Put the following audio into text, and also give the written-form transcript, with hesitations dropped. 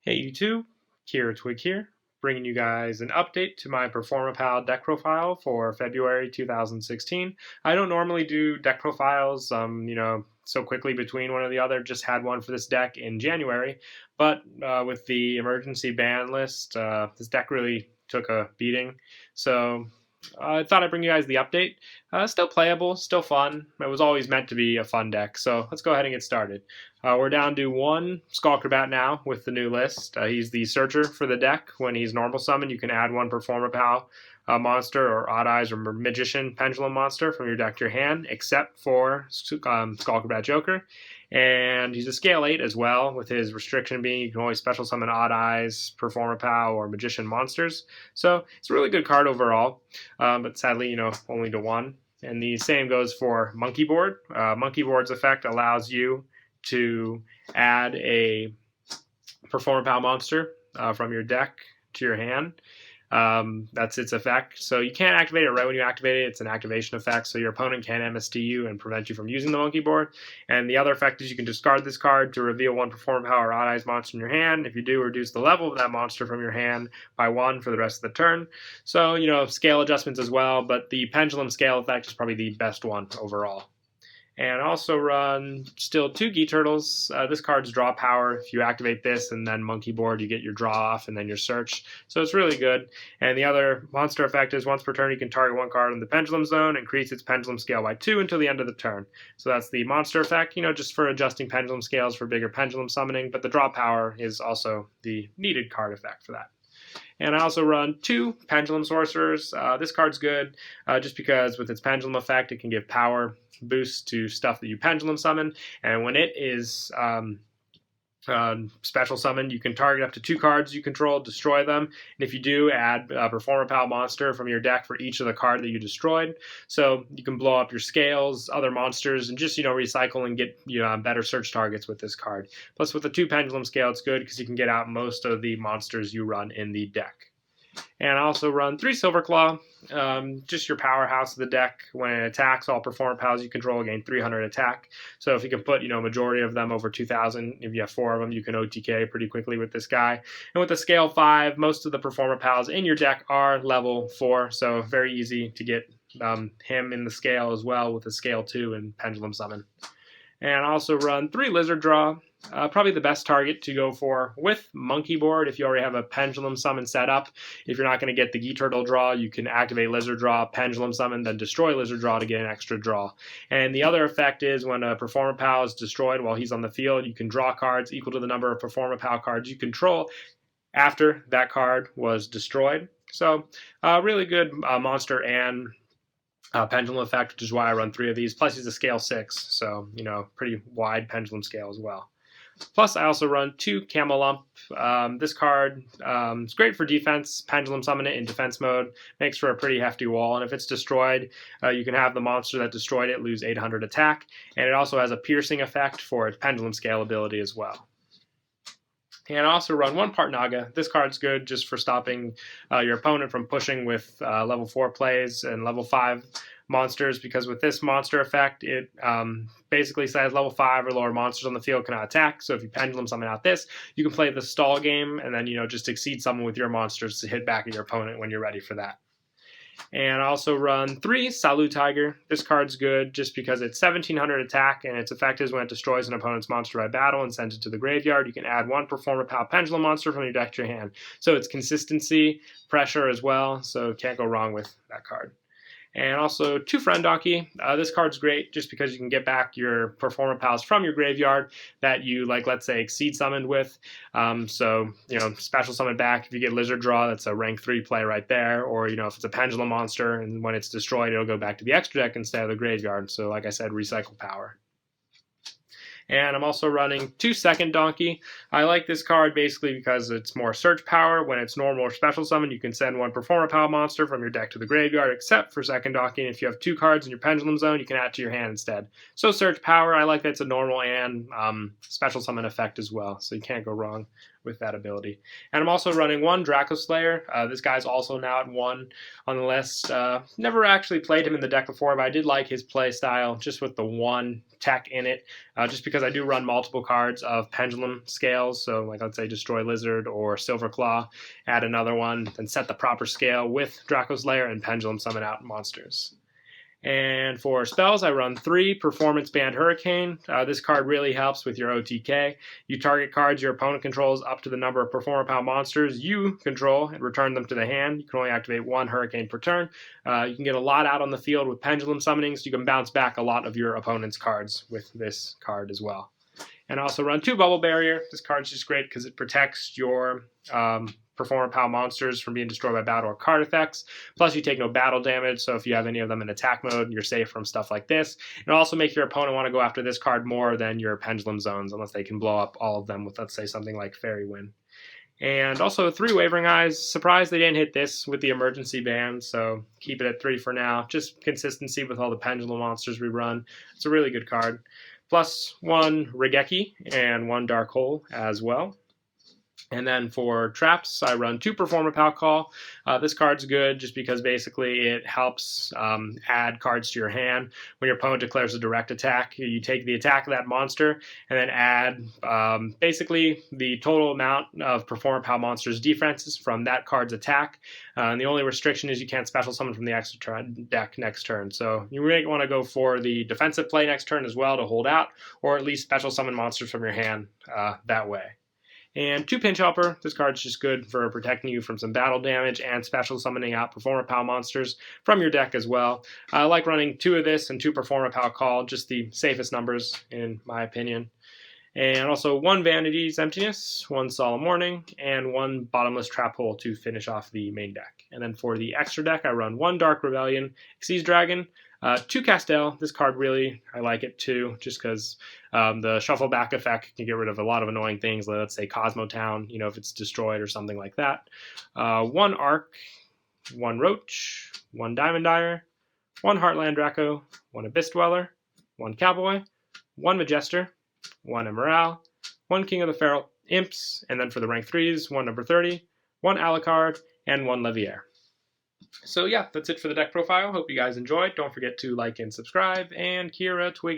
Hey YouTube, Kira Twig here, bringing you guys an update to my Performapal deck profile for February 2016. I don't normally do deck profiles, so quickly between one or the other. Just had one for this deck in January, but with the emergency ban list, this deck really took a beating. So I thought I'd bring you guys the update. Still playable, still fun. It was always meant to be a fun deck, so let's go ahead and get started. We're down to one Skullcrabat now with the new list. He's the searcher for the deck. When he's normal summon, you can add one Performapal monster or Odd Eyes or Magician Pendulum monster from your deck to your hand, except for Skullcrabat Joker. And he's a scale 8 as well, with his restriction being you can only special summon Odd Eyes, Performapal, or Magician monsters. So it's a really good card overall, but sadly, only to one. And the same goes for Monkey Board. Monkey Board's effect allows you to add a Performapal monster from your deck to your hand. That's its effect. So you can't activate it right when you activate it. It's an activation effect, so your opponent can MST you and prevent you from using the Monkey Board. And the other effect is you can discard this card to reveal one Performapal or Odd Eyes monster in your hand. If you do, reduce the level of that monster from your hand by 1 for the rest of the turn. So, scale adjustments as well, but the Pendulum scale effect is probably the best one overall. And also run still 2 Gi Turtles. This card's draw power. If you activate this and then Monkey Board, you get your draw off and then your search. So it's really good. And the other monster effect is once per turn, you can target one card in the Pendulum Zone, increase its Pendulum scale by 2 until the end of the turn. So that's the monster effect, just for adjusting Pendulum scales for bigger Pendulum summoning. But the draw power is also the needed card effect for that. And I also run 2 Pendulum Sorcerers. This card's good just because with its Pendulum effect, it can give power boosts to stuff that you Pendulum summon. And when it is special summoned, you can target up to 2 cards you control, destroy them. And if you do, add a Performapal monster from your deck for each of the card that you destroyed. So you can blow up your scales, other monsters, and just, recycle and get better search targets with this card. Plus with the 2 Pendulum scale, it's good because you can get out most of the monsters you run in the deck. And I also run 3 Silverclaw, just your powerhouse of the deck. When it attacks, all Performapals you control gain 300 attack. So if you can put, majority of them over 2,000, if you have 4 of them, you can OTK pretty quickly with this guy. And with the scale 5, most of the Performapals in your deck are level 4, so very easy to get him in the scale as well with the scale 2 and Pendulum Summon. And I also run 3 Lizard Draw. Probably the best target to go for with Monkey Board if you already have a Pendulum Summon set up. If you're not going to get the Gi Turtle draw, you can activate Lizard Draw, Pendulum Summon, then destroy Lizard Draw to get an extra draw. And the other effect is when a Performapal is destroyed while he's on the field, you can draw cards equal to the number of Performapal cards you control after that card was destroyed. So really good monster and pendulum effect, which is why I run 3 of these. Plus he's a scale 6, so pretty wide pendulum scale as well. Plus I also run 2 Camelump. This card is great for defense. Pendulum summon it in defense mode. Makes for a pretty hefty wall, and if it's destroyed, you can have the monster that destroyed it lose 800 attack, and it also has a piercing effect for its pendulum scale ability as well. And I also run 1 Part Naga. This card's good just for stopping your opponent from pushing with level 4 plays and level 5 monsters, because with this monster effect, it basically says level 5 or lower monsters on the field cannot attack. So if you Pendulum summon out this, you can play the stall game and then, just exceed someone with your monsters to hit back at your opponent when you're ready for that. And I also run 3 Salu Tiger. This card's good just because it's 1700 attack, and its effect is when it destroys an opponent's monster by battle and sends it to the graveyard, you can add 1 Performapal Pendulum monster from your deck to your hand. So it's consistency, pressure as well, so can't go wrong with that card. And also 2 Friend Donkey. This card's great just because you can get back your Performapals from your graveyard that you, let's say, Exceed summoned with. Special summon back. If you get Lizard Draw, that's a rank 3 play right there. Or, if it's a Pendulum monster and when it's destroyed, it'll go back to the extra deck instead of the graveyard. So, like I said, recycle power. And I'm also running 2 Second Donkey. I like this card basically because it's more search power. When it's normal or special summon, you can send 1 Performapal monster from your deck to the graveyard, except for Second Donkey. And if you have 2 cards in your Pendulum Zone, you can add to your hand instead. So search power, I like that it's a normal and special summon effect as well. So you can't go wrong with that ability. And I'm also running 1 Draco Slayer. This guy's also now at 1 on the list. Never actually played him in the deck before, but I did like his play style, just with the 1 tech in it, just because I do run multiple cards of pendulum scales. So like let's say destroy lizard or silver claw, add another one, then set the proper scale with Draco's Lair and pendulum summon out monsters. And for spells, I run 3 Performance Band Hurricane. This card really helps with your OTK. You target cards your opponent controls up to the number of Performapal monsters you control and return them to the hand. You can only activate 1 Hurricane per turn. You can get a lot out on the field with pendulum summonings. You can bounce back a lot of your opponent's cards with this card as well. And I also run 2 Bubble Barrier. This card's just great because it protects your Performapal monsters from being destroyed by battle or card effects. Plus, you take no battle damage, so if you have any of them in attack mode, you're safe from stuff like this. It'll also make your opponent want to go after this card more than your Pendulum Zones, unless they can blow up all of them with, let's say, something like Fairy Wind. And also 3 Wavering Eyes. Surprised they didn't hit this with the emergency ban, so keep it at 3 for now. Just consistency with all the Pendulum monsters we run. It's a really good card. Plus 1 Regeki and 1 Dark Hole as well. And then for traps, I run 2 Performapal Call. This card's good just because basically it helps add cards to your hand. When your opponent declares a direct attack, you take the attack of that monster and then add basically the total amount of Performapal monster's defenses from that card's attack. And the only restriction is you can't special summon from the extra deck next turn. So you really want to go for the defensive play next turn as well to hold out, or at least special summon monsters from your hand that way. And 2 Pinch Helper. This card's just good for protecting you from some battle damage and special summoning out Performapal monsters from your deck as well. I like running 2 of this and 2 Performapal Call, just the safest numbers in my opinion. And also 1 Vanity's Emptiness, 1 Solemn Warning, and 1 Bottomless Trap Hole to finish off the main deck. And then for the extra deck, I run 1 Dark Rebellion, Xyz Dragon, 2 Castel. This card really, I like it too, just because the shuffle back effect can get rid of a lot of annoying things, let's say Cosmo Town, if it's destroyed or something like that. 1 Arc, 1 Roach, 1 Diamond Dyer, 1 Heartland Draco, 1 Abyss Dweller, 1 Cowboy, 1 Majester, 1 Emerald, 1 King of the Feral Imps, and then for the rank 3s, 1 number 30, 1 Alucard, and 1 Levier. So yeah, that's it for the deck profile. Hope you guys enjoyed. Don't forget to like and subscribe, and Kira Twig.